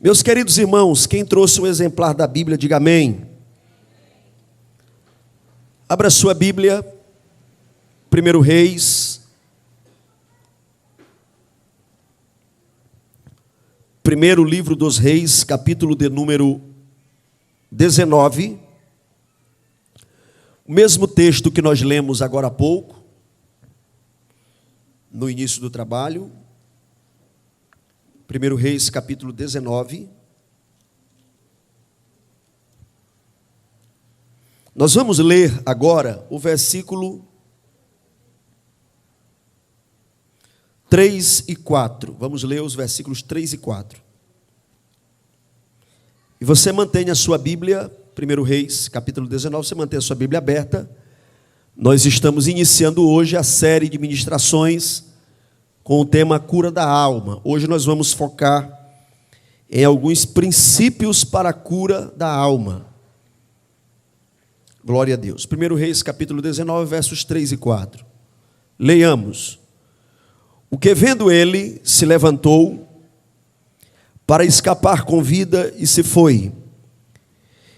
Meus queridos irmãos, quem trouxe um exemplar da Bíblia, diga amém. Abra sua Bíblia, 1 Reis, primeiro livro dos Reis, capítulo de número 19. O mesmo texto que nós lemos agora há pouco, no início do trabalho. 1 Reis, capítulo 19. Nós vamos ler agora o versículo 3 e 4. Vamos ler os versículos 3 e 4. E você mantenha a sua Bíblia, 1 Reis, capítulo 19, você mantém a sua Bíblia aberta. Nós estamos iniciando hoje a série de ministrações com o tema cura da alma. Hoje nós vamos focar em alguns princípios para a cura da alma. Glória a Deus. 1 Reis, capítulo 19, versos 3 e 4. Leiamos. O que vendo ele, se levantou para escapar com vida e se foi.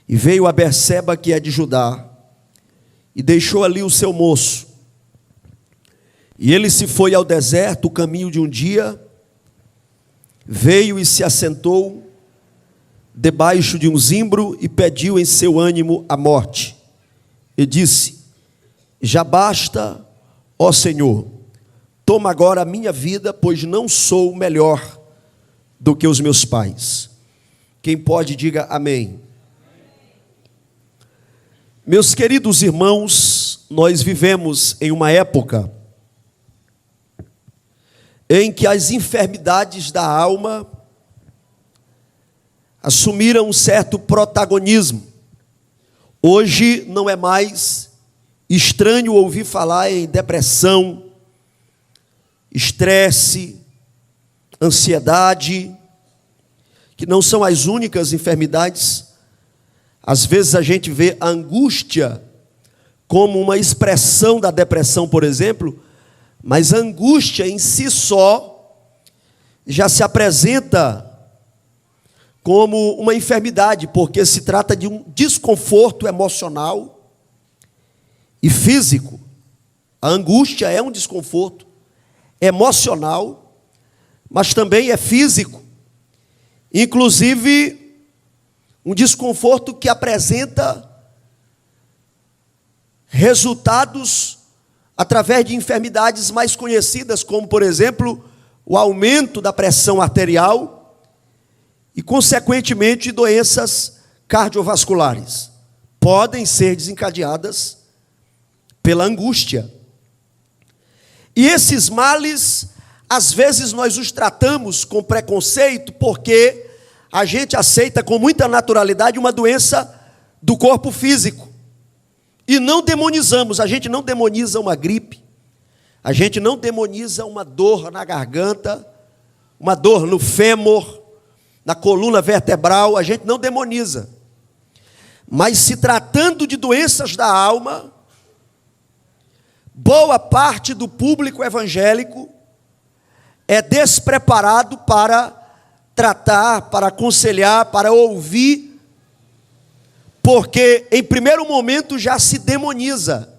E veio a Berseba, que é de Judá, e deixou ali o seu moço. E ele se foi ao deserto, o caminho de um dia, veio e se assentou debaixo de um zimbro e pediu em seu ânimo a morte. E disse: já basta, ó Senhor, toma agora a minha vida, pois não sou melhor do que os meus pais. Quem pode, diga amém. Meus queridos irmãos, nós vivemos em uma época em que as enfermidades da alma assumiram um certo protagonismo. Hoje não é mais estranho ouvir falar em depressão, estresse, ansiedade, que não são as únicas enfermidades. Às vezes a gente vê a angústia como uma expressão da depressão, por exemplo, mas a angústia em si só já se apresenta como uma enfermidade, porque se trata de um desconforto emocional e físico. A angústia é um desconforto emocional, mas também é físico. Inclusive, um desconforto que apresenta resultados através de enfermidades mais conhecidas, como, por exemplo, o aumento da pressão arterial e, consequentemente, doenças cardiovasculares. Podem ser desencadeadas pela angústia. E esses males, às vezes, nós os tratamos com preconceito, porque a gente aceita com muita naturalidade uma doença do corpo físico. E não demonizamos, a gente não demoniza uma gripe, a gente não demoniza uma dor na garganta, uma dor no fêmur, na coluna vertebral, a gente não demoniza. Mas se tratando de doenças da alma, boa parte do público evangélico é despreparado para tratar, para aconselhar, para ouvir, porque em primeiro momento já se demoniza.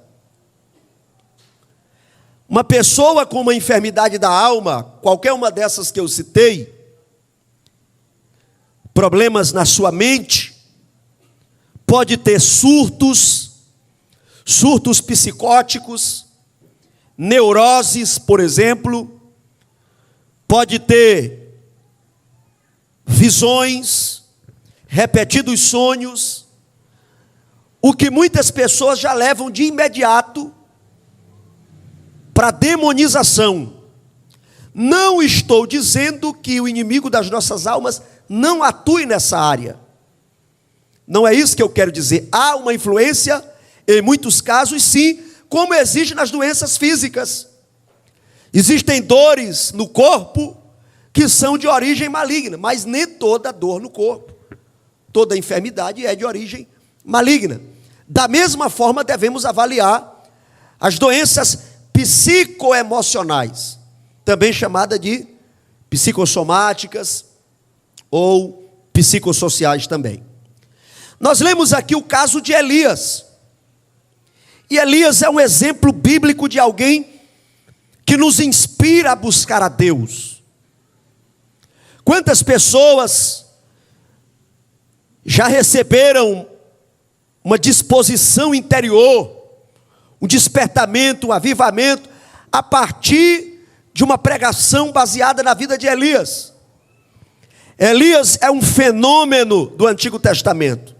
Uma pessoa com uma enfermidade da alma, qualquer uma dessas que eu citei, problemas na sua mente, pode ter surtos psicóticos, neuroses, por exemplo, pode ter visões, repetidos sonhos, o que muitas pessoas já levam de imediato para demonização. Não estou dizendo que o inimigo das nossas almas não atue nessa área. Não é isso que eu quero dizer. Há uma influência, em muitos casos, sim, como existe nas doenças físicas. Existem dores no corpo que são de origem maligna, mas nem toda dor no corpo, toda enfermidade é de origem maligna. Da mesma forma, devemos avaliar as doenças psicoemocionais, também chamada de psicossomáticas ou psicossociais também. Nós lemos aqui o caso de Elias. E Elias é um exemplo bíblico de alguém que nos inspira a buscar a Deus. Quantas pessoas já receberam uma disposição interior, um despertamento, um avivamento, a partir de uma pregação baseada na vida de Elias? Elias é um fenômeno do Antigo Testamento.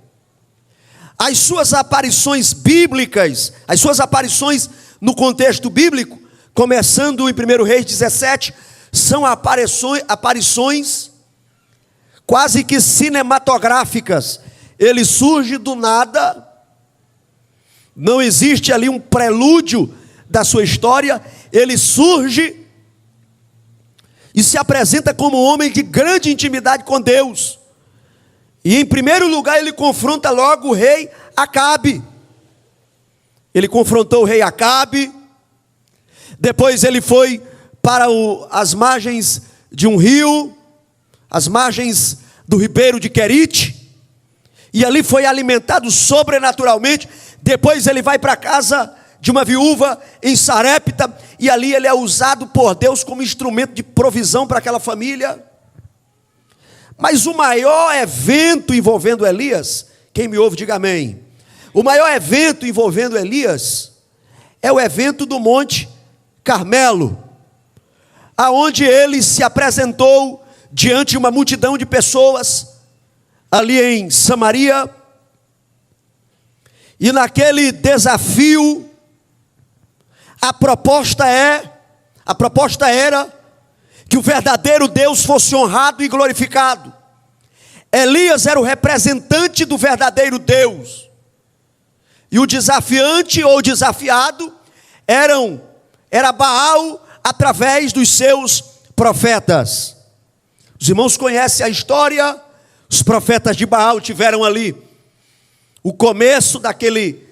As suas aparições bíblicas, as suas aparições no contexto bíblico, começando em 1 Reis 17, são aparições quase que cinematográficas. Ele surge do nada, não existe ali um prelúdio da sua história, ele surge e se apresenta como um homem de grande intimidade com Deus. E em primeiro lugar ele confronta logo o rei Acabe. Ele confrontou o rei Acabe, depois ele foi para as margens de um rio, as margens do ribeiro de Querite, e ali foi alimentado sobrenaturalmente. Depois ele vai para a casa de uma viúva em Sarepta, e ali ele é usado por Deus como instrumento de provisão para aquela família. Mas o maior evento envolvendo Elias, quem me ouve diga amém, o maior evento envolvendo Elias é o evento do Monte Carmelo, aonde ele se apresentou diante de uma multidão de pessoas, ali em Samaria, e naquele desafio, a proposta era que o verdadeiro Deus fosse honrado e glorificado. Elias era o representante do verdadeiro Deus, e o desafiante ou desafiado era Baal através dos seus profetas. Os irmãos conhecem a história. Os profetas de Baal tiveram ali o começo daquele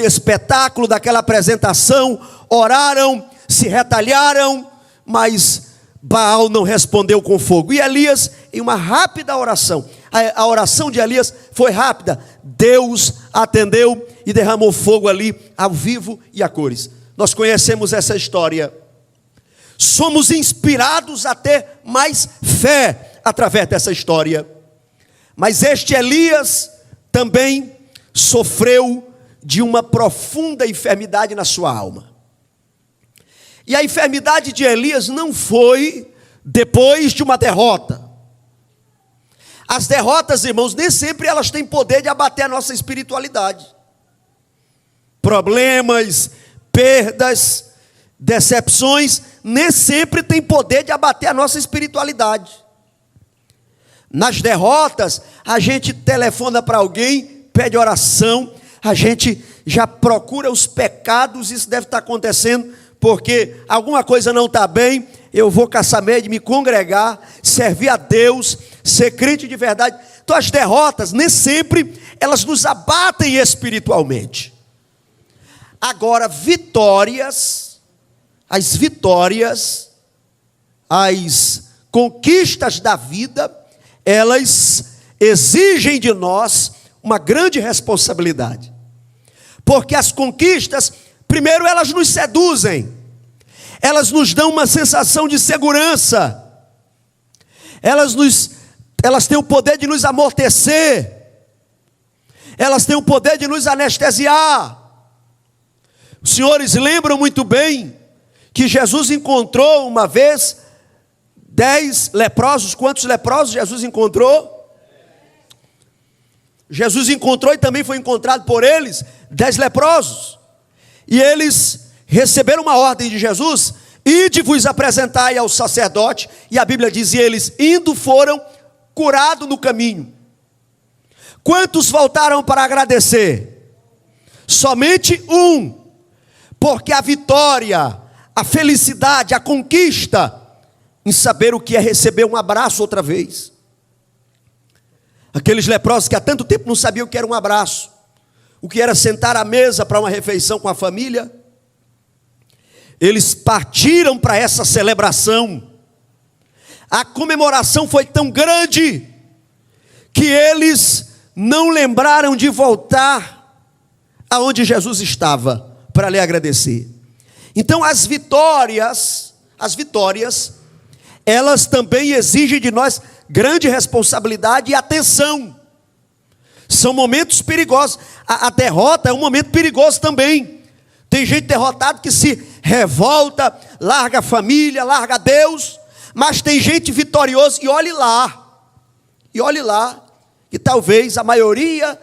espetáculo, daquela apresentação, oraram, se retalharam, mas Baal não respondeu com fogo. E Elias, em uma rápida oração, a oração de Elias foi rápida, Deus atendeu e derramou fogo ali, ao vivo e a cores. Nós conhecemos essa história. Somos inspirados a ter mais fé através dessa história. Mas este Elias também sofreu de uma profunda enfermidade na sua alma. E a enfermidade de Elias não foi depois de uma derrota. As derrotas, irmãos, nem sempre elas têm poder de abater a nossa espiritualidade. Problemas, perdas, decepções, nem sempre têm poder de abater a nossa espiritualidade. Nas derrotas, a gente telefona para alguém, pede oração, a gente já procura os pecados. Isso deve estar acontecendo porque alguma coisa não está bem. Eu vou caçar meio de me congregar, servir a Deus, ser crente de verdade. Então as derrotas, nem sempre elas nos abatem espiritualmente. Agora, as vitórias, as conquistas da vida, elas exigem de nós uma grande responsabilidade. Porque as conquistas, primeiro, elas nos seduzem, elas nos dão uma sensação de segurança, elas têm o poder de nos amortecer, elas têm o poder de nos anestesiar. Os senhores lembram muito bem que Jesus encontrou uma vez 10 leprosos. Quantos leprosos Jesus encontrou? Jesus encontrou e também foi encontrado por eles 10 leprosos. E eles receberam uma ordem de Jesus: ide vos apresentai ao sacerdote. E a Bíblia diz: e eles indo foram curados no caminho. Quantos voltaram para agradecer? Somente um. Porque a vitória, a felicidade, a conquista em saber o que é receber um abraço outra vez. Aqueles leprosos que há tanto tempo não sabiam o que era um abraço, o que era sentar à mesa para uma refeição com a família, eles partiram para essa celebração. A comemoração foi tão grande que eles não lembraram de voltar aonde Jesus estava para lhe agradecer. Então as vitórias, elas também exigem de nós grande responsabilidade e atenção. São momentos perigosos. A derrota é um momento perigoso também. Tem gente derrotada que se revolta, larga a família, larga Deus. Mas tem gente vitoriosa, e olhe lá, que talvez a maioria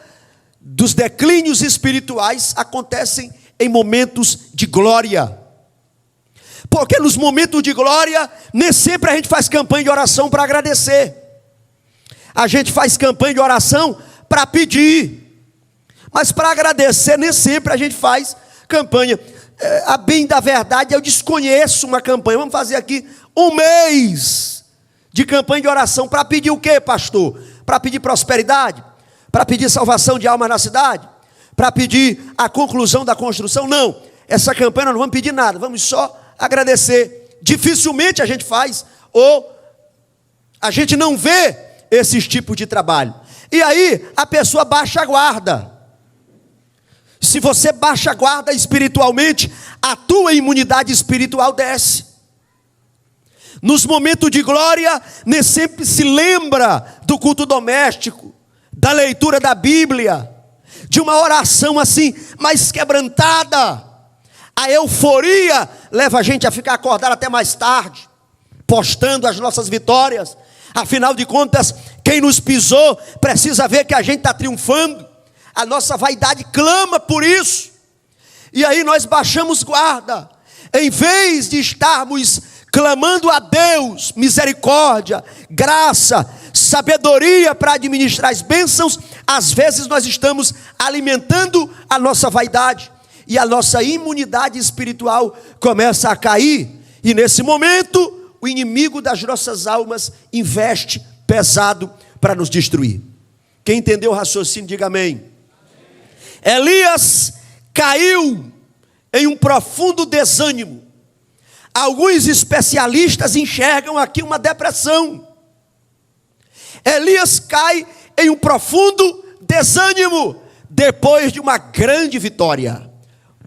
dos declínios espirituais acontecem em momentos de glória. Porque nos momentos de glória, nem sempre a gente faz campanha de oração para agradecer. A gente faz campanha de oração para pedir. Mas para agradecer, nem sempre a gente faz campanha. A bem da verdade, eu desconheço uma campanha. Vamos fazer aqui um mês de campanha de oração para pedir o quê, pastor? Para pedir prosperidade? Para pedir salvação de alma na cidade? Para pedir a conclusão da construção? Não, essa campanha nós não vamos pedir nada, vamos só agradecer. Dificilmente a gente faz, ou a gente não vê esses tipos de trabalho. E aí a pessoa baixa a guarda. Se você baixa a guarda espiritualmente, a tua imunidade espiritual desce. Nos momentos de glória, nem sempre se lembra do culto doméstico, da leitura da Bíblia, de uma oração assim, mais quebrantada. A euforia leva a gente a ficar acordado até mais tarde, postando as nossas vitórias. Afinal de contas, quem nos pisou precisa ver que a gente está triunfando. A nossa vaidade clama por isso. E aí nós baixamos guarda. Em vez de estarmos clamando a Deus misericórdia, graça, sabedoria para administrar as bênçãos, às vezes nós estamos alimentando a nossa vaidade. E a nossa imunidade espiritual começa a cair. E nesse momento, o inimigo das nossas almas investe pesado para nos destruir. Quem entendeu o raciocínio, diga amém. Elias caiu em um profundo desânimo. Alguns especialistas enxergam aqui uma depressão. Elias cai em um profundo desânimo depois de uma grande vitória.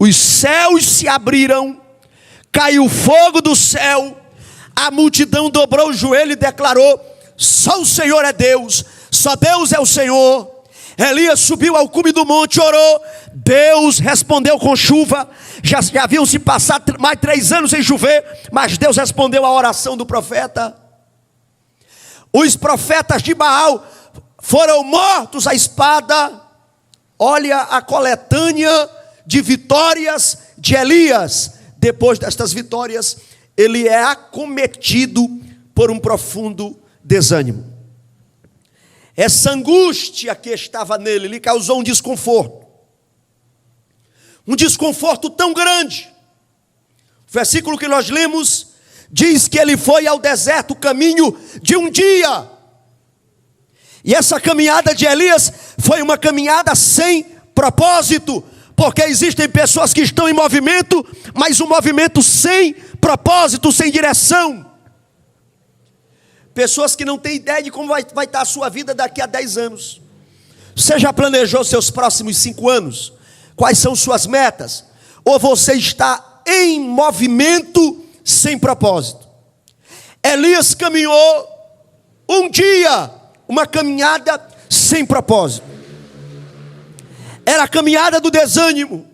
Os céus se abriram, caiu fogo do céu, a multidão dobrou o joelho e declarou: só o Senhor é Deus, só Deus é o Senhor. Elias subiu ao cume do monte, orou, Deus respondeu com chuva. Já haviam se passado mais 3 anos sem chover, mas Deus respondeu a oração do profeta. Os profetas de Baal foram mortos à espada. Olha a coletânea de vitórias de Elias. Depois destas vitórias, ele é acometido por um profundo desânimo. Essa angústia que estava nele lhe causou um desconforto tão grande. O versículo que nós lemos diz que ele foi ao deserto, caminho de um dia. E essa caminhada de Elias foi uma caminhada sem propósito, porque existem pessoas que estão em movimento, mas um movimento sem propósito, sem direção. Pessoas que não têm ideia de como vai estar a sua vida daqui a 10 anos. Você já planejou seus próximos 5 anos? Quais são suas metas? Ou você está em movimento sem propósito? Elias caminhou um dia, uma caminhada sem propósito. Era a caminhada do desânimo,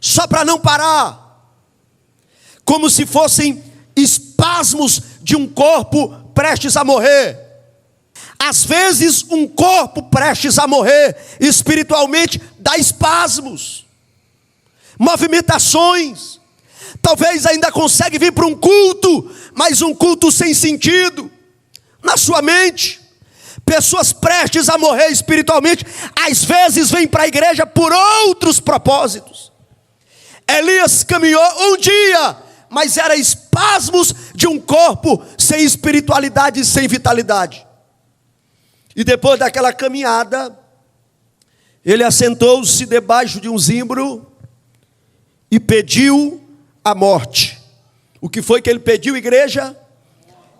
só para não parar. Como se fossem espasmos de um corpo prestes a morrer. Às vezes um corpo prestes a morrer espiritualmente dá espasmos, movimentações. Talvez ainda consegue vir para um culto, mas um culto sem sentido na sua mente. Pessoas prestes a morrer espiritualmente às vezes vêm para a igreja por outros propósitos. Elias caminhou um dia, mas era espasmos de um corpo sem espiritualidade e sem vitalidade. E depois daquela caminhada, ele assentou-se debaixo de um zimbro e pediu a morte. O que foi que ele pediu, igreja?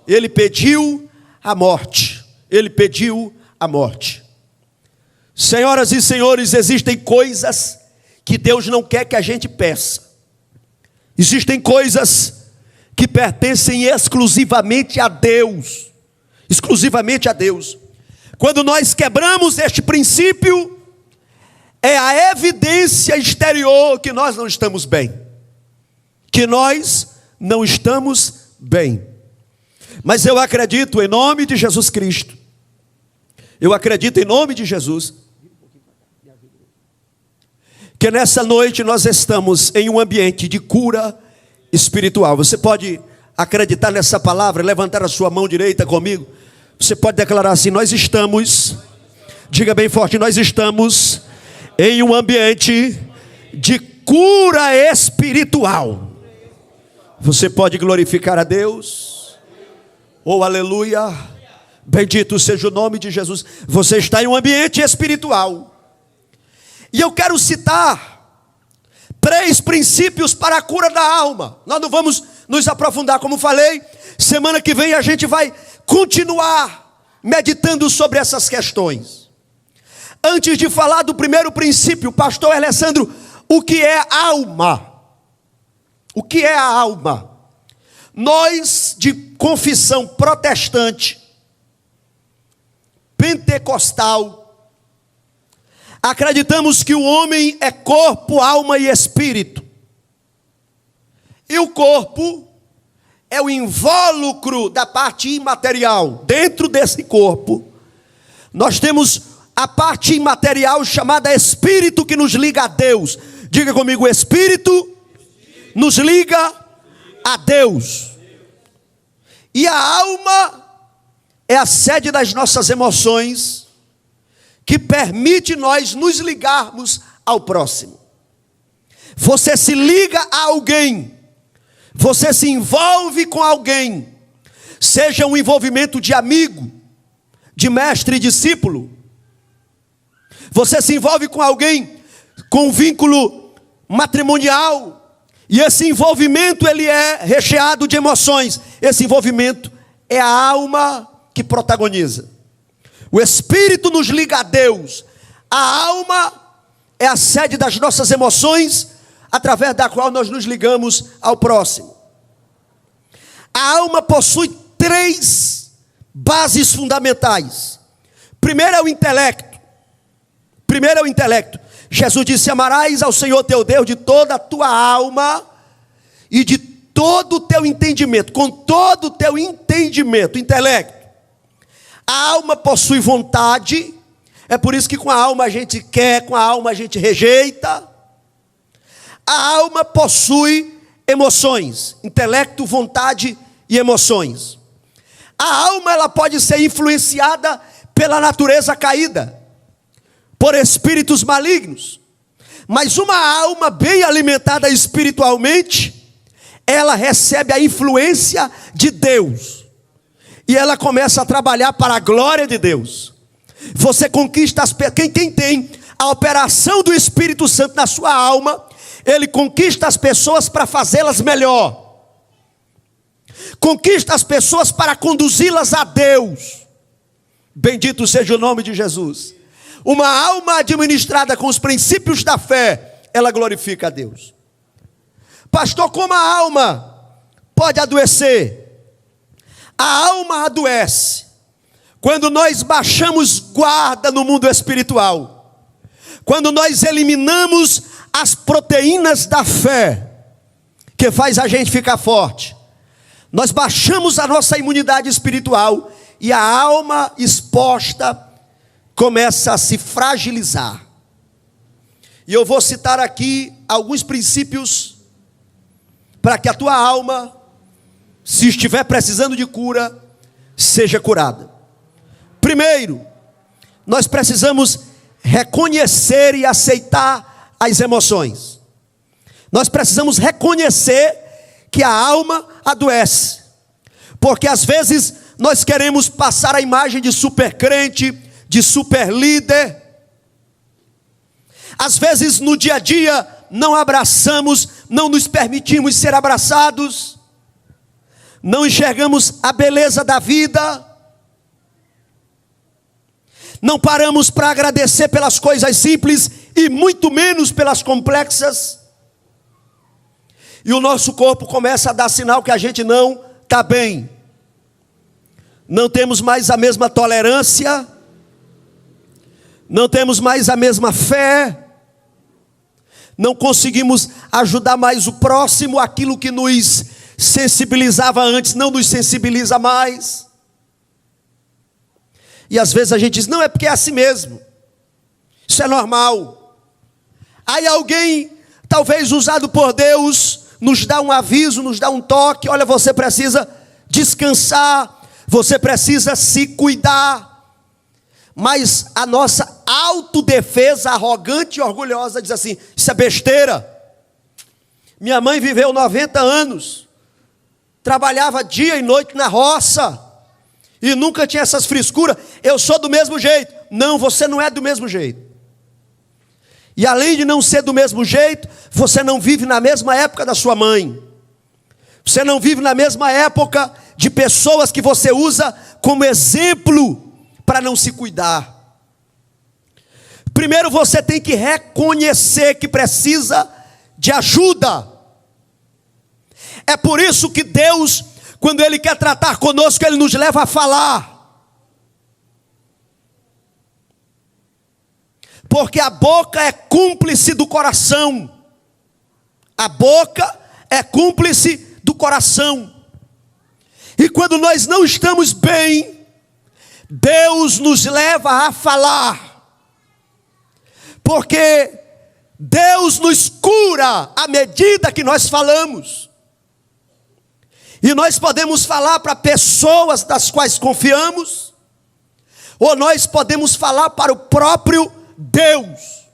Ele pediu a morte. Ele pediu a morte. Senhoras e senhores, existem coisas que Deus não quer que a gente peça. Existem coisas que pertencem exclusivamente a Deus. Exclusivamente a Deus. Quando nós quebramos este princípio, é a evidência exterior que nós não estamos bem. Que nós não estamos bem. Mas eu acredito em nome de Jesus Cristo. Eu acredito em nome de Jesus. Que nessa noite nós estamos em um ambiente de cura espiritual. Você pode acreditar nessa palavra, levantar a sua mão direita comigo. Você pode declarar assim: nós estamos, diga bem forte, nós estamos em um ambiente de cura espiritual. Você pode glorificar a Deus. Oh, aleluia. Bendito seja o nome de Jesus. Você está em um ambiente espiritual. E eu quero citar 3 princípios para a cura da alma. Nós não vamos nos aprofundar, como falei. Semana que vem a gente vai continuar meditando sobre essas questões. Antes de falar do primeiro princípio, pastor Alessandro, o que é alma? O que é a alma? Nós, de confissão protestante, pentecostal, acreditamos que o homem é corpo, alma e espírito. E o corpo é o invólucro da parte imaterial. Dentro desse corpo, nós temos a parte imaterial chamada espírito, que nos liga a Deus. Diga comigo: o espírito nos liga a Deus. E a alma é a sede das nossas emoções, que permite nós nos ligarmos ao próximo. Você se liga a alguém, você se envolve com alguém, seja um envolvimento de amigo, de mestre e discípulo. Você se envolve com alguém com um vínculo matrimonial, e esse envolvimento ele é recheado de emoções. Esse envolvimento é a alma que protagoniza. O espírito nos liga a Deus. A alma é a sede das nossas emoções, através da qual nós nos ligamos ao próximo. A alma possui 3 bases fundamentais. Primeiro é o intelecto. Jesus disse: amarás ao Senhor teu Deus de toda a tua alma e de todo o teu entendimento. Com todo o teu entendimento, intelecto. A alma possui vontade. É por isso que com a alma a gente quer, com a alma a gente rejeita. A alma possui emoções, intelecto, vontade e emoções. A alma ela pode ser influenciada pela natureza caída, por espíritos malignos. Mas uma alma bem alimentada espiritualmente, ela recebe a influência de Deus. E ela começa a trabalhar para a glória de Deus. Você conquista quem tem a operação do Espírito Santo na sua alma, ele conquista as pessoas para fazê-las melhor. Conquista as pessoas para conduzi-las a Deus. Bendito seja o nome de Jesus. Uma alma administrada com os princípios da fé, ela glorifica a Deus. Pastor, como a alma pode adoecer? A alma adoece quando nós baixamos guarda no mundo espiritual, quando nós eliminamos as proteínas da fé, que faz a gente ficar forte. Nós baixamos a nossa imunidade espiritual e a alma exposta começa a se fragilizar. E eu vou citar aqui alguns princípios para que a tua alma, se estiver precisando de cura, seja curada. Primeiro, nós precisamos reconhecer e aceitar as emoções. Nós precisamos reconhecer que a alma adoece, porque às vezes nós queremos passar a imagem de super crente, de super líder. Às vezes no dia a dia não abraçamos, não nos permitimos ser abraçados, não enxergamos a beleza da vida. não paramos para agradecer pelas coisas simples e muito menos pelas complexas. E o nosso corpo começa a dar sinal que a gente não está bem. Não temos mais a mesma tolerância, não temos mais a mesma fé, não conseguimos ajudar mais o próximo, aquilo que nos sensibilizava antes não nos sensibiliza mais. E às vezes a gente diz, não, é porque é assim mesmo, isso é normal. Aí alguém, talvez usado por Deus, nos dá um aviso, nos dá um toque, olha, você precisa descansar, você precisa se cuidar. Mas a nossa autodefesa arrogante e orgulhosa diz assim, isso é besteira. Minha mãe viveu 90 anos, trabalhava dia e noite na roça, e nunca tinha essas frescuras, eu sou do mesmo jeito. Não, você não é do mesmo jeito. E além de não ser do mesmo jeito, você não vive na mesma época da sua mãe. Você não vive na mesma época de pessoas que você usa como exemplo para não se cuidar. Primeiro você tem que reconhecer que precisa de ajuda. É por isso que Deus, quando Ele quer tratar conosco, Ele nos leva a falar. Porque a boca é cúmplice do coração. A boca é cúmplice do coração. E quando nós não estamos bem, Deus nos leva a falar. Porque Deus nos cura à medida que nós falamos. E nós podemos falar para pessoas das quais confiamos, ou nós podemos falar para o próprio Deus.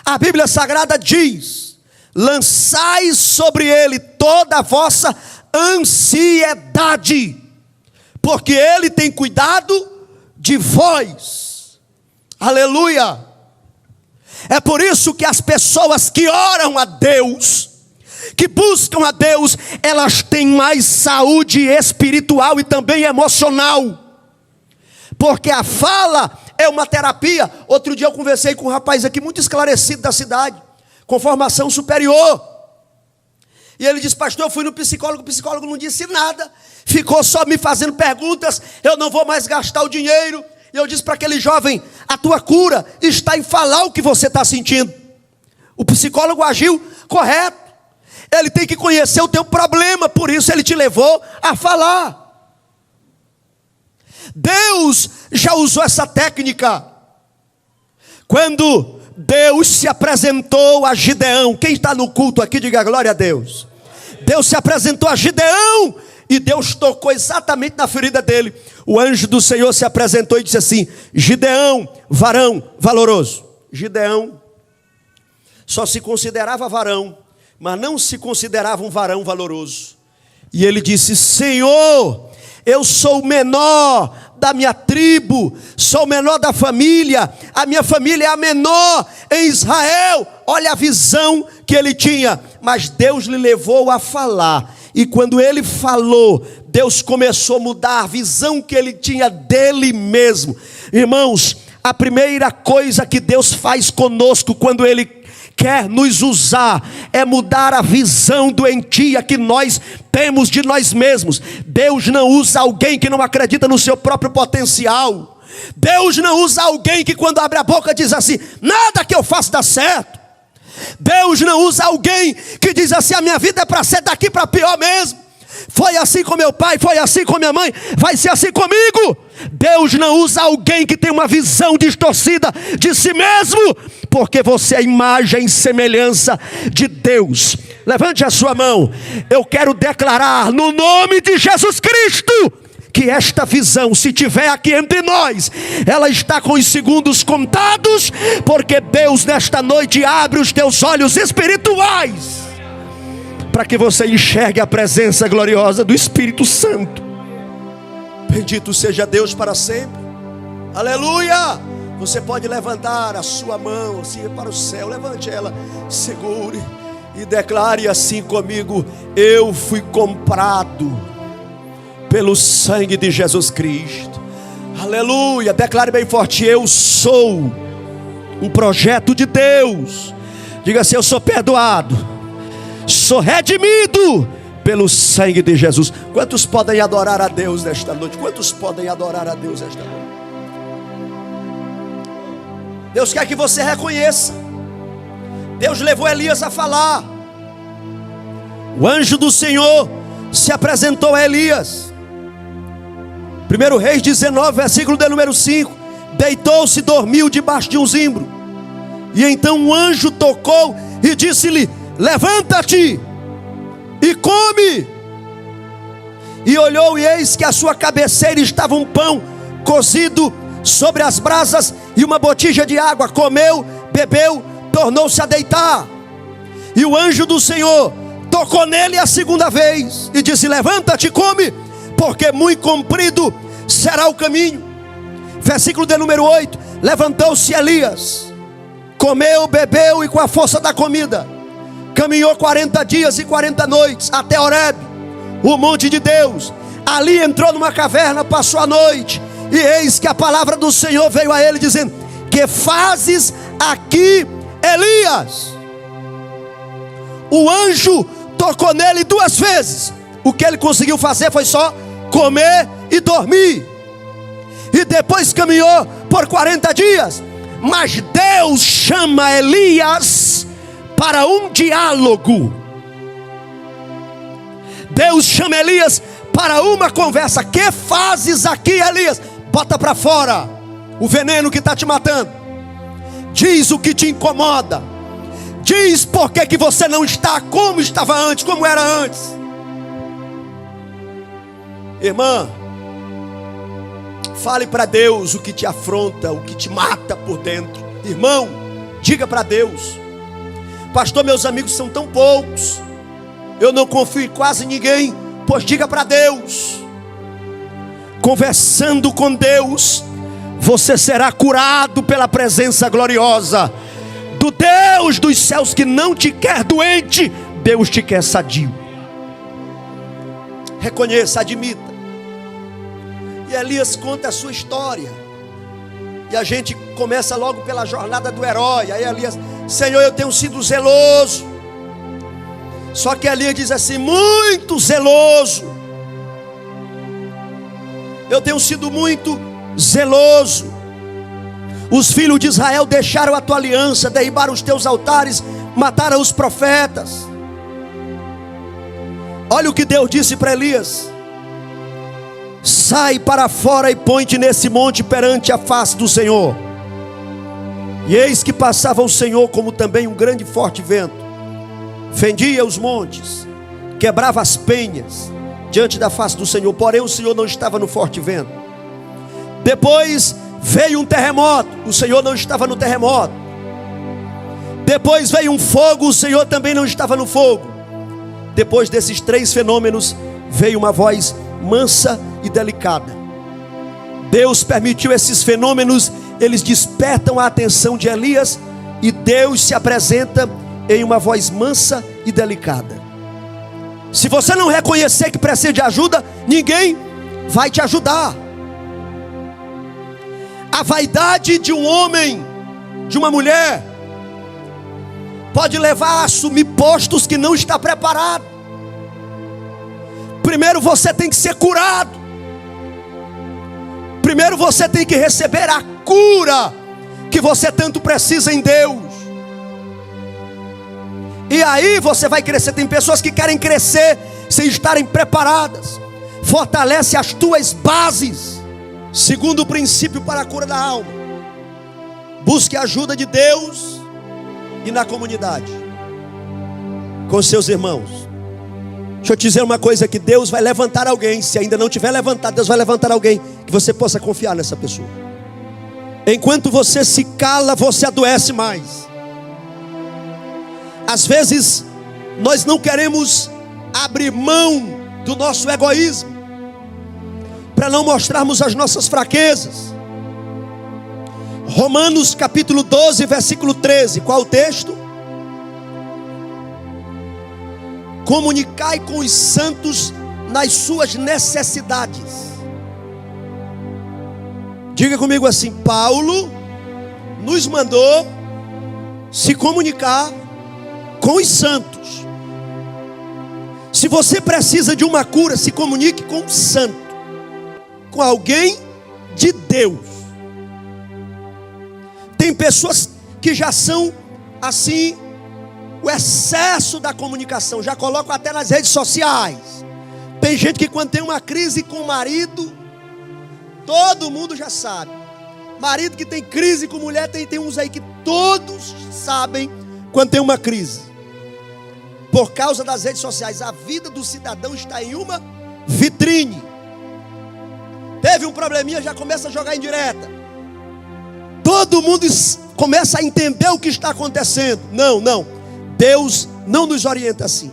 A Bíblia Sagrada diz, lançai sobre ele toda a vossa ansiedade, porque ele tem cuidado de vós. Aleluia. É por isso que as pessoas que oram a Deus, que buscam a Deus, elas têm mais saúde espiritual e também emocional, porque a fala é uma terapia. Outro dia eu conversei com um rapaz aqui muito esclarecido da cidade, com formação superior, e ele disse, pastor, eu fui no psicólogo, o psicólogo não disse nada, ficou só me fazendo perguntas, eu não vou mais gastar o dinheiro. E eu disse para aquele jovem, a tua cura está em falar o que você está sentindo. O psicólogo agiu correto, ele tem que conhecer o teu problema, por isso ele te levou a falar. Deus já usou essa técnica. Quando Deus se apresentou a Gideão, quem está no culto aqui, diga glória a Deus. Deus se apresentou a Gideão, e Deus tocou exatamente na ferida dele. O anjo do Senhor se apresentou e disse assim, Gideão, varão valoroso. Gideão só se considerava varão, mas não se considerava um varão valoroso. E ele disse, Senhor, eu sou o menor da minha tribo, sou o menor da família, a minha família é a menor em Israel. Olha a visão que ele tinha, mas Deus lhe levou a falar. E quando ele falou, Deus começou a mudar a visão que ele tinha dele mesmo. Irmãos, a primeira coisa que Deus faz conosco quando Ele quer nos usar é mudar a visão doentia que nós temos de nós mesmos. Deus não usa alguém que não acredita no seu próprio potencial. Deus não usa alguém que quando abre a boca diz assim, nada que eu faço dá certo. Deus não usa alguém que diz assim, a minha vida é para ser daqui para pior mesmo. Foi assim com meu pai, foi assim com minha mãe, vai ser assim comigo. Deus não usa alguém que tem uma visão distorcida de si mesmo, porque você é imagem e semelhança de Deus. Levante a sua mão. Eu quero declarar no nome de Jesus Cristo que esta visão, se tiver aqui entre nós, ela está com os segundos contados, porque Deus nesta noite abre os teus olhos espirituais, para que você enxergue a presença gloriosa do Espírito Santo. Bendito seja Deus para sempre. Aleluia. Você pode levantar a sua mão assim para o céu, levante ela, segure e declare assim comigo, eu fui comprado pelo sangue de Jesus Cristo. Aleluia, declare bem forte: eu sou um projeto de Deus. Diga assim: eu sou perdoado, sou redimido pelo sangue de Jesus. Quantos podem adorar a Deus nesta noite? Quantos podem adorar a Deus nesta noite? Deus quer que você reconheça. Deus levou Elias a falar. O anjo do Senhor se apresentou a Elias. 1 Reis 19, versículo de número 5. Deitou-se e dormiu debaixo de um zimbro. E então um anjo tocou e disse-lhe: levanta-te e come. E olhou, e eis que à sua cabeceira estava um pão cozido sobre as brasas e uma botija de água. Comeu, bebeu, tornou-se a deitar. E o anjo do Senhor tocou nele a segunda vez e disse: levanta-te e come, porque muito comprido será o caminho. Versículo de número 8. Levantou-se Elias, comeu, bebeu, e com a força da comida caminhou 40 dias e 40 noites até Horebe, o monte de Deus. Ali entrou numa caverna, passou a noite. E eis que a palavra do Senhor veio a ele dizendo: que fazes aqui, Elias? O anjo tocou nele 2 vezes. O que ele conseguiu fazer foi só comer e dormir. E depois caminhou por 40 dias. Mas Deus chama Elias para um diálogo. Deus chama Elias para uma conversa. Que fazes aqui, Elias? Bota para fora o veneno que está te matando. Diz o que te incomoda. Diz por que você não está como estava antes, como era antes. Irmã, fale para Deus o que te afronta, o que te mata por dentro. Irmão, diga para Deus: pastor, meus amigos são tão poucos, eu não confio em quase ninguém. Pois diga para Deus. Conversando com Deus, você será curado pela presença gloriosa do Deus dos céus, que não te quer doente, Deus te quer sadio. Reconheça, admita. E Elias conta a sua história. E a gente começa logo pela jornada do herói. Aí Elias: Senhor, eu tenho sido zeloso. Só que Elias diz assim: muito zeloso. Eu tenho sido muito zeloso. Os filhos de Israel deixaram a tua aliança, derribaram os teus altares, mataram os profetas. Olha o que Deus disse para Elias: sai para fora e põe-te nesse monte perante a face do Senhor. E eis que passava o Senhor como também um grande e forte vento, fendia os montes, quebrava as penhas diante da face do Senhor. Porém o Senhor não estava no forte vento. Depois veio um terremoto, o Senhor não estava no terremoto. Depois veio um fogo, o Senhor também não estava no fogo. Depois desses 3 fenômenos veio uma voz mansa e delicada. Deus permitiu esses fenômenos, eles despertam a atenção de Elias, e Deus se apresenta em uma voz mansa e delicada. Se você não reconhecer que precisa de ajuda, ninguém vai te ajudar. A vaidade de um homem, de uma mulher, pode levar a assumir postos que não está preparado. Primeiro você tem que ser curado. Primeiro você tem que receber a cura que você tanto precisa em Deus. E aí você vai crescer. Tem pessoas que querem crescer sem estarem preparadas. Fortalece as tuas bases. Segundo princípio para a cura da alma: busque a ajuda de Deus e na comunidade, com seus irmãos. Deixa eu te dizer uma coisa, que Deus vai levantar alguém. Se ainda não tiver levantado, Deus vai levantar alguém que você possa confiar nessa pessoa. Enquanto você se cala, você adoece mais. Às vezes nós não queremos abrir mão do nosso egoísmo para não mostrarmos as nossas fraquezas. Romanos capítulo 12, versículo 13. Qual o texto? Comunicai com os santos nas suas necessidades. Diga comigo assim: Paulo nos mandou se comunicar com os santos. Se você precisa de uma cura, se comunique com um santo, com alguém de Deus. Tem pessoas que já são assim, o excesso da comunicação, já colocam até nas redes sociais. Tem gente que quando tem uma crise com o marido, todo mundo já sabe. Marido que tem crise com mulher, tem uns aí que todos sabem quando tem uma crise. Por causa das redes sociais, a vida do cidadão está em uma vitrine. Teve um probleminha, já começa a jogar em direta. Todo mundo começa a entender o que está acontecendo. Não. Deus não nos orienta assim.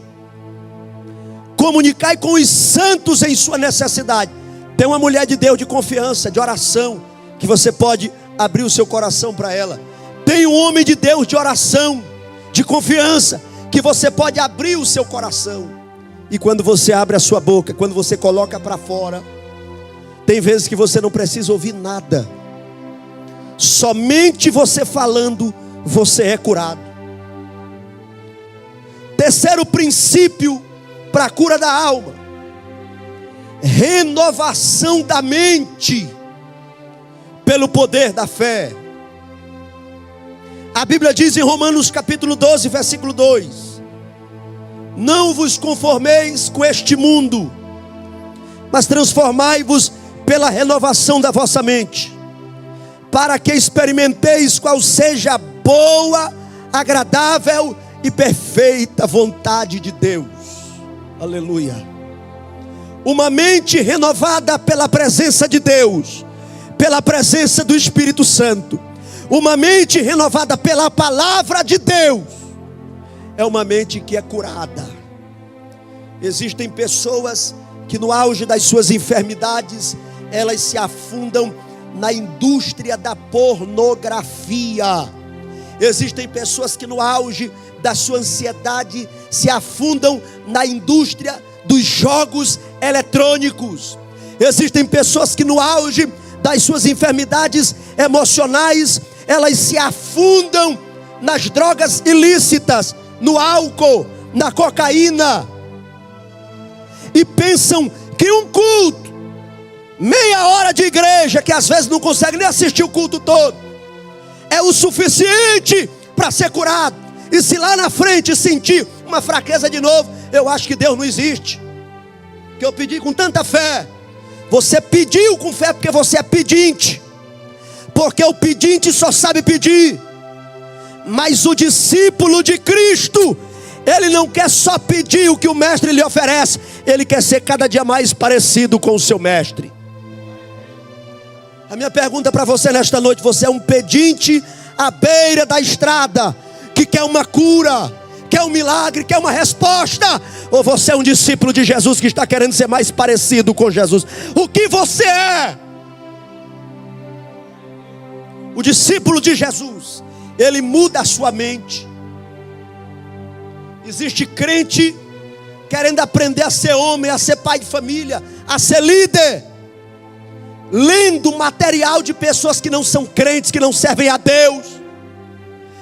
Comunicai com os santos em sua necessidade. Tem uma mulher de Deus de confiança, de oração, que você pode abrir o seu coração para ela. Tem um homem de Deus de oração, de confiança, que você pode abrir o seu coração. E quando você abre a sua boca, quando você coloca para fora, tem vezes que você não precisa ouvir nada. Somente você falando, você é curado. Terceiro princípio para a cura da alma: renovação da mente pelo poder da fé. A Bíblia diz em Romanos capítulo 12, versículo 2: não vos conformeis com este mundo, mas transformai-vos pela renovação da vossa mente, para que experimenteis qual seja a boa, agradável e perfeita vontade de Deus. Aleluia. Uma mente renovada pela presença de Deus, pela presença do Espírito Santo, uma mente renovada pela palavra de Deus, é uma mente que é curada. Existem pessoas que no auge das suas enfermidades, elas se afundam na indústria da pornografia. Existem pessoas que no auge da sua ansiedade se afundam na indústria dos jogos eletrônicos. Existem pessoas que no auge das suas enfermidades emocionais, elas se afundam nas drogas ilícitas, no álcool, na cocaína, e pensam que um culto, meia hora de igreja, que às vezes não consegue nem assistir o culto todo, é o suficiente para ser curado. E se lá na frente sentir uma fraqueza de novo, eu acho que Deus não existe, que eu pedi com tanta fé. Você pediu com fé porque você é pedinte, porque o pedinte só sabe pedir. Mas o discípulo de Cristo, ele não quer só pedir o que o mestre lhe oferece, ele quer ser cada dia mais parecido com o seu mestre. A minha pergunta para você nesta noite: você é um pedinte à beira da estrada, que quer uma cura, quer um milagre, quer uma resposta? Ou você é um discípulo de Jesus que está querendo ser mais parecido com Jesus? O que você é? O discípulo de Jesus, ele muda a sua mente. Existe crente querendo aprender a ser homem, a ser pai de família, a ser líder, lendo material de pessoas que não são crentes, que não servem a Deus,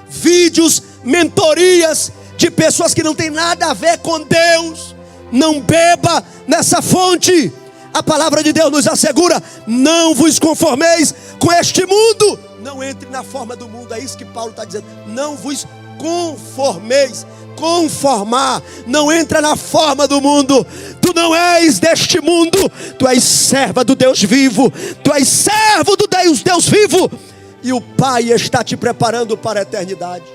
vídeos, mentorias de pessoas que não tem nada a ver com Deus. Não beba nessa fonte. A palavra de Deus nos assegura: não vos conformeis com este mundo. Não entre na forma do mundo. É isso que Paulo está dizendo. Não vos conformeis. Conformar, não entra na forma do mundo. Tu não és deste mundo, tu és serva do Deus vivo, tu és servo do Deus vivo, e o Pai está te preparando para a eternidade.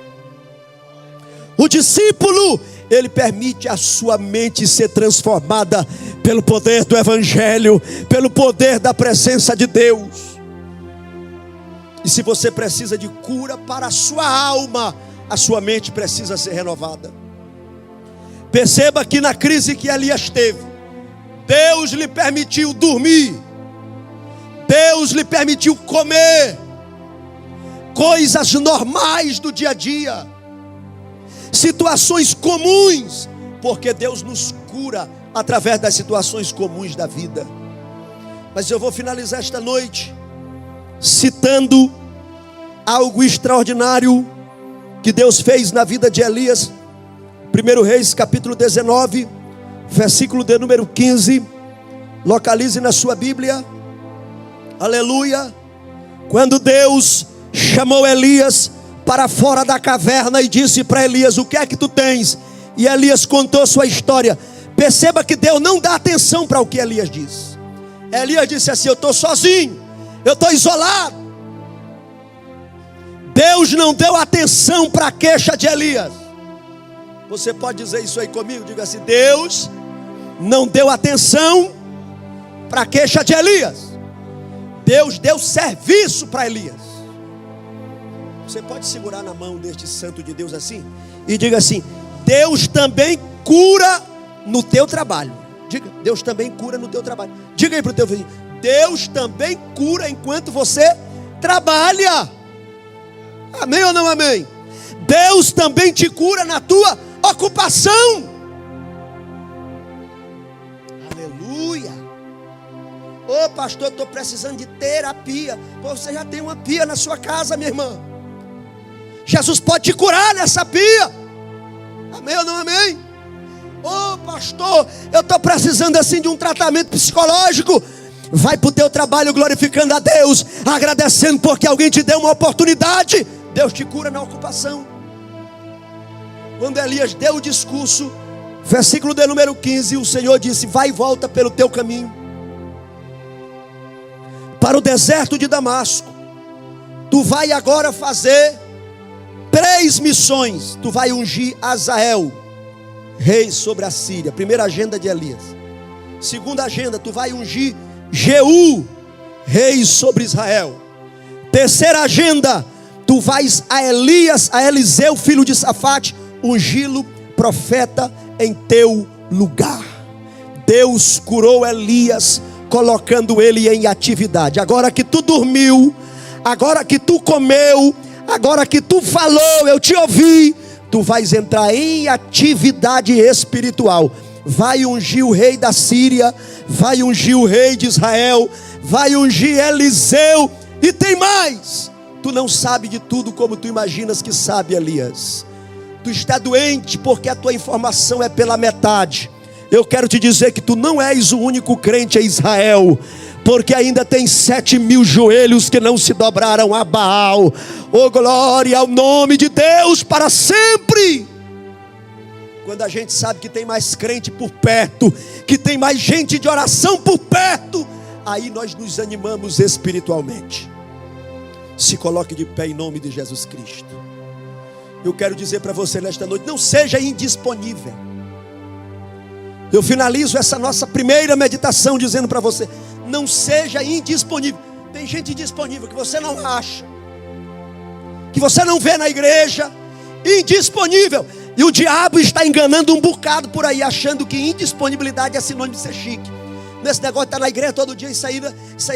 O discípulo, ele permite a sua mente ser transformada pelo poder do Evangelho, pelo poder da presença de Deus. E se você precisa de cura para a sua alma, a sua mente precisa ser renovada. Perceba que na crise que Elias teve, Deus lhe permitiu dormir, Deus lhe permitiu comer, coisas normais do dia a dia, situações comuns, porque Deus nos cura através das situações comuns da vida. Mas eu vou finalizar esta noite citando algo extraordinário que Deus fez na vida de Elias. 1 Reis capítulo 19, versículo de número 15. Localize na sua Bíblia. Aleluia. Quando Deus chamou Elias para fora da caverna e disse para Elias: o que é que tu tens? E Elias contou sua história. Perceba que Deus não dá atenção para o que Elias diz. Elias disse assim: eu estou sozinho, eu estou isolado. Deus não deu atenção para a queixa de Elias. Você pode dizer isso aí comigo? Diga assim: Deus não deu atenção para a queixa de Elias. Deus deu serviço para Elias. Você pode segurar na mão deste santo de Deus assim e diga assim: Deus também cura no teu trabalho. Diga: Deus também cura no teu trabalho. Diga aí para o teu vizinho: Deus também cura enquanto você trabalha. Amém ou não amém? Deus também te cura na tua ocupação. Aleluia. Ô pastor, estou precisando de terapia. Pô, você já tem uma pia na sua casa, minha irmã. Jesus pode te curar nessa pia. Amém ou não amém? Ô pastor, eu estou precisando assim de um tratamento psicológico. Vai para o teu trabalho glorificando a Deus, agradecendo porque alguém te deu uma oportunidade. Deus te cura na ocupação. Quando Elias deu o discurso, versículo de número 15, o Senhor disse: vai e volta pelo teu caminho para o deserto de Damasco. Tu vai agora fazer 3 missões. Tu vai ungir Azael, rei sobre a Síria. Primeira agenda de Elias. Segunda agenda, tu vai ungir Jeú, rei sobre Israel. Terceira agenda, tu vais a Eliseu, filho de Safate, ungí-lo profeta em teu lugar. Deus curou Elias, colocando ele em atividade. Agora que tu dormiu, agora que tu comeu, agora que tu falou, eu te ouvi, tu vais entrar em atividade espiritual. Vai ungir o rei da Síria, vai ungir o rei de Israel, vai ungir Eliseu, e tem mais. Tu não sabe de tudo como tu imaginas que sabe, Elias. Tu está doente porque a tua informação é pela metade. Eu quero te dizer que tu não és o único crente em Israel, porque ainda tem 7.000 joelhos que não se dobraram a Baal. Oh, glória ao nome de Deus para sempre. Quando a gente sabe que tem mais crente por perto, que tem mais gente de oração por perto, aí nós nos animamos espiritualmente. Se coloque de pé em nome de Jesus Cristo. Eu quero dizer para você nesta noite: não seja indisponível. Eu finalizo essa nossa primeira meditação dizendo para você: não seja indisponível. Tem gente indisponível que você não acha, que você não vê na igreja. Indisponível. E o diabo está enganando um bocado por aí, achando que indisponibilidade é sinônimo de ser chique. Nesse negócio de estar na igreja todo dia, isso aí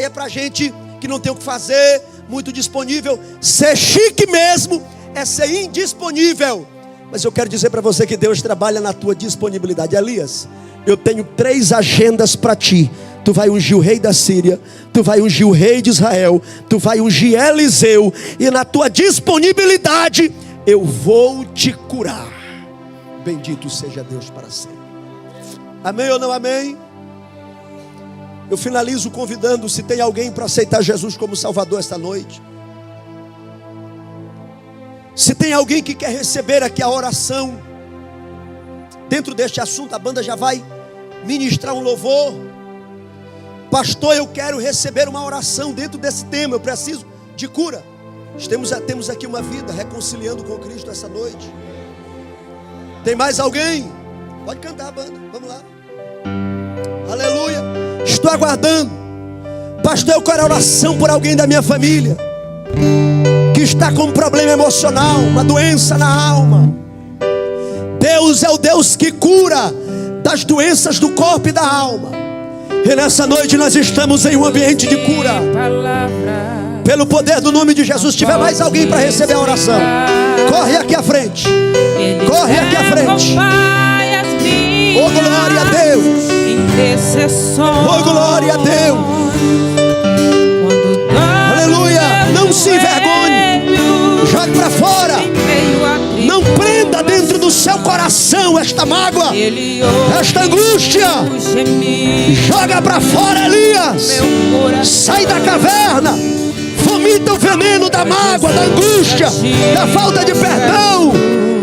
é pra gente que não tem o que fazer, muito disponível. Ser chique mesmo é ser indisponível. Mas eu quero dizer para você que Deus trabalha na tua disponibilidade. Elias, eu tenho 3 agendas para ti. Tu vai ungir o rei da Síria, tu vai ungir o rei de Israel, tu vai ungir Eliseu, e na tua disponibilidade eu vou te curar. Bendito seja Deus para sempre. Amém ou não amém? Eu finalizo convidando, se tem alguém para aceitar Jesus como Salvador esta noite. Se tem alguém que quer receber aqui a oração dentro deste assunto, a banda já vai ministrar um louvor. Pastor, eu quero receber uma oração dentro desse tema, eu preciso de cura. Temos aqui uma vida reconciliando com Cristo essa noite. Tem mais alguém? Pode cantar, banda, vamos lá. Aleluia. Estou aguardando. Pastor, eu quero oração por alguém da minha família que está com um problema emocional, uma doença na alma. Deus é o Deus que cura das doenças do corpo e da alma. E nessa noite nós estamos em um ambiente de cura. Pelo poder do nome de Jesus. Se tiver mais alguém para receber a oração, corre aqui à frente. Corre aqui à frente. Oh, glória a Deus. Oh, glória a Deus. Aleluia. para fora. Não prenda dentro do seu coração esta mágoa, esta angústia. Joga para fora, Elias. Sai da caverna. Vomita o veneno da mágoa, da angústia, da falta de perdão.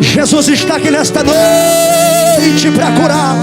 Jesus está aqui nesta noite para curar.